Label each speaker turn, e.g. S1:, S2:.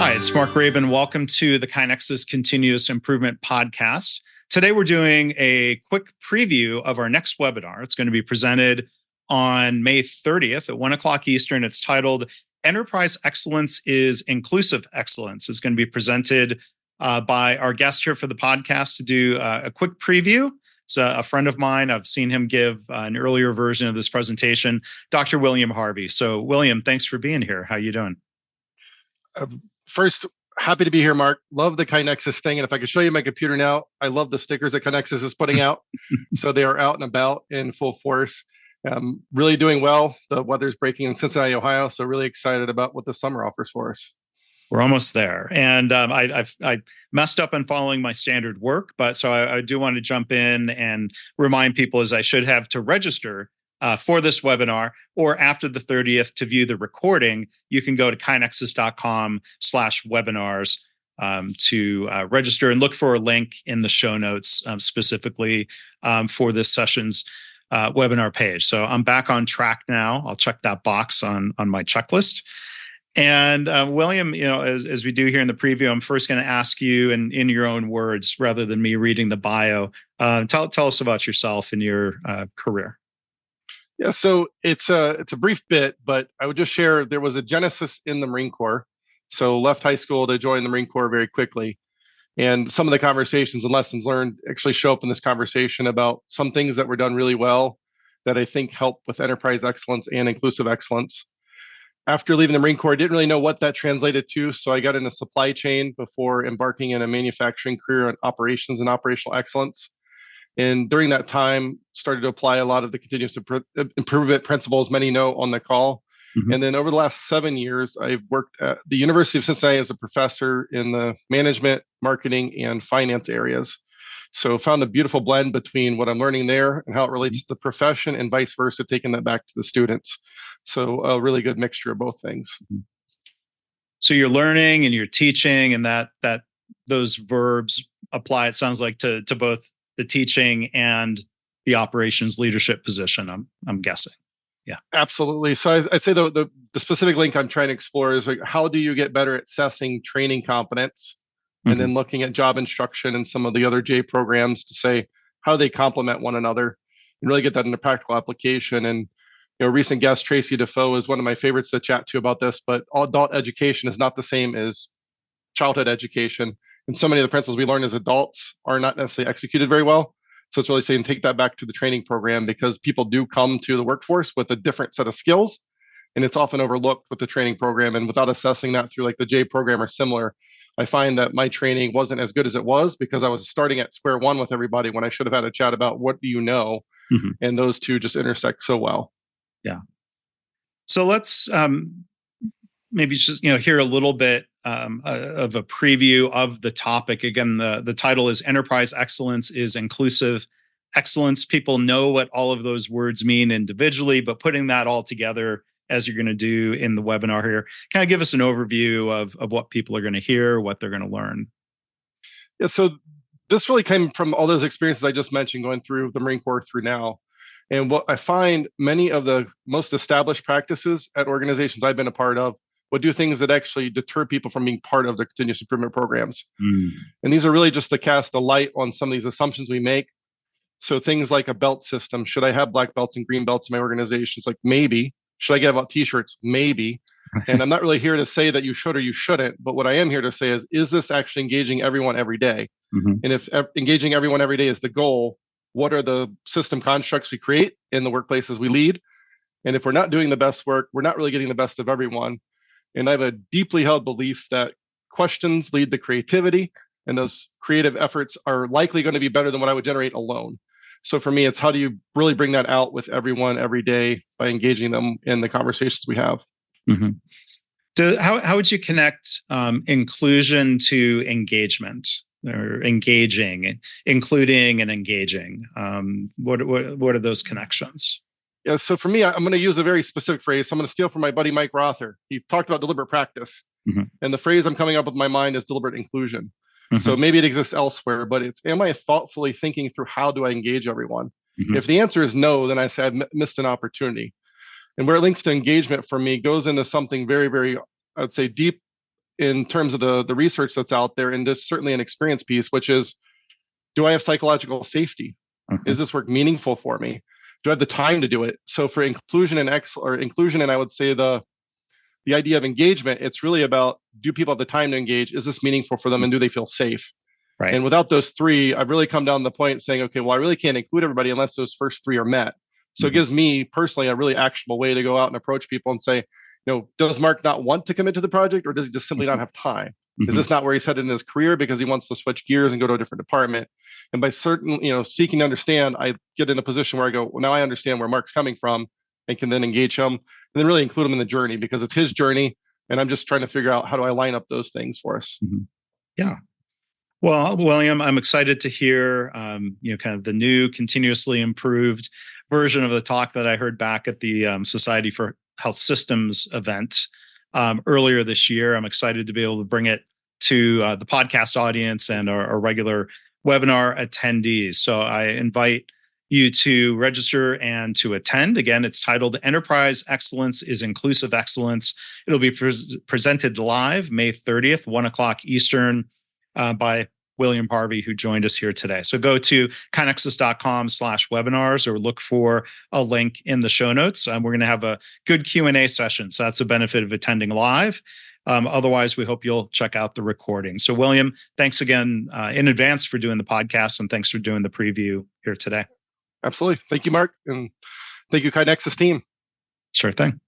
S1: Hi, it's Mark Rabin. Welcome to the KaiNexus Continuous Improvement Podcast. Today, we're doing a quick preview of our next webinar. It's going to be presented on May 30th at 1 o'clock Eastern. It's titled Enterprise Excellence is Inclusive Excellence. It's going to be presented by our guest here for the podcast to do a quick preview. It's a friend of mine. I've seen him give an earlier version of this presentation, Dr. William Harvey. So, William, thanks for being here. How you doing?
S2: First, happy to be here, Mark. Love the KaiNexus thing. And if I could show you my computer now, I love the stickers that KaiNexus is putting out. So they are out and about in full force. Really doing well. The weather's breaking in Cincinnati, Ohio. So really excited about what the summer offers for us.
S1: We're almost there. And I messed up in following my standard work, but so I do want to jump in and remind people, as I should have, to register for this webinar, or after the 30th to view the recording. You can go to kainexus.com/webinars to register, and look for a link in the show notes specifically for this session's webinar page. So I'm back on track now. I'll check that box on my checklist. And William, as we do here in the preview, I'm first going to ask you in your own words, rather than me reading the bio, tell us about yourself and your career.
S2: Yeah, so it's a brief bit, but I would just share there was a genesis in the Marine Corps. So left high school to join the Marine Corps very quickly. And some of the conversations and lessons learned actually show up in this conversation about some things that were done really well that I think help with enterprise excellence and inclusive excellence. After leaving the Marine Corps, I didn't really know what that translated to. So I got into supply chain before embarking in a manufacturing career in operations and operational excellence. And during that time, started to apply a lot of the continuous improvement principles many know on the call. Mm-hmm. And then over the last 7 years, I've worked at the University of Cincinnati as a professor in the management, marketing, and finance areas. So found a beautiful blend between what I'm learning there and how it relates to the profession, and vice versa, taking that back to the students. So a really good mixture of both things.
S1: So you're learning and you're teaching, and that those verbs apply, it sounds like, to both the teaching and the operations leadership position, I'm guessing. Yeah,
S2: absolutely. So I'd say the specific link I'm trying to explore is, like, how do you get better at assessing training competence, and then looking at job instruction and some of the other J programs to say how they complement one another and really get that into practical application. And recent guest Tracy Defoe is one of my favorites to chat to about this. But adult education is not the same as childhood education. And so many of the principles we learn as adults are not necessarily executed very well. So it's really saying take that back to the training program, because people do come to the workforce with a different set of skills, and it's often overlooked with the training program. And without assessing that through like the J program or similar, I find that my training wasn't as good as it was because I was starting at square one with everybody when I should have had a chat about what do you know, and those two just intersect so well.
S1: Yeah. So let's maybe just hear a little bit of a preview of the topic. Again, the title is Enterprise Excellence is Inclusive Excellence. People know what all of those words mean individually, but putting that all together, as you're going to do in the webinar here, kind of give us an overview of what people are going to hear, what they're going to learn.
S2: Yeah, so this really came from all those experiences I just mentioned, going through the Marine Corps through now. And what I find, many of the most established practices at organizations I've been a part of would do things that actually deter people from being part of the continuous improvement programs. And these are really just to cast a light on some of these assumptions we make. So things like a belt system. Should I have black belts and green belts in my organization? It's like, maybe. Should I give out t-shirts? Maybe. And I'm not really here to say that you should or you shouldn't, but what I am here to say is this actually engaging everyone every day? And if engaging everyone every day is the goal, what are the system constructs we create in the workplaces we lead? And if we're not doing the best work, we're not really getting the best of everyone. And I have a deeply held belief that questions lead to creativity, and those creative efforts are likely going to be better than what I would generate alone. So for me, it's how do you really bring that out with everyone every day by engaging them in the conversations we have.
S1: How would you connect inclusion to engagement, or engaging, including and engaging? What are those connections?
S2: Yeah, so for me, I'm going to use a very specific phrase. So I'm going to steal from my buddy Mike Rother. He talked about deliberate practice. And the phrase I'm coming up with in my mind is deliberate inclusion. So maybe it exists elsewhere, but it's, am I thoughtfully thinking through how do I engage everyone? If the answer is no, then I say I've missed an opportunity. And where it links to engagement for me goes into something very, very, I'd say, deep in terms of the research that's out there, and there's certainly an experience piece, which is, do I have psychological safety? Is this work meaningful for me? Do I have the time to do it? So for inclusion and inclusion, and I would say the idea of engagement, it's really about, do people have the time to engage? Is this meaningful for them, and do they feel safe?
S1: Right.
S2: And without those three, I've really come down to the point saying, okay, well, I really can't include everybody unless those first three are met. So it gives me personally a really actionable way to go out and approach people and say, does Mark not want to commit to the project, or does he just simply not have time? Is this not where he's headed in his career because he wants to switch gears and go to a different department? And by seeking to understand, I get in a position where I go, well, now I understand where Mark's coming from, and can then engage him and then really include him in the journey, because it's his journey. And I'm just trying to figure out, how do I line up those things for us?
S1: Yeah. Well, William, I'm excited to hear, kind of the new continuously improved version of the talk that I heard back at the Society for Health Systems event earlier this year. I'm excited to be able to bring it to the podcast audience and our regular webinar attendees. So I invite you to register and to attend. Again, it's titled Enterprise Excellence is Inclusive Excellence. It'll be presented live May 30th, 1 o'clock Eastern, by William Harvey, who joined us here today. So go to kinexus.com/webinars or look for a link in the show notes. We're going to have a good Q&A session. So that's a benefit of attending live. Otherwise, we hope you'll check out the recording. So William, thanks again in advance for doing the podcast, and thanks for doing the preview here today.
S2: Absolutely. Thank you, Mark. And thank you, KaiNexus team.
S1: Sure thing.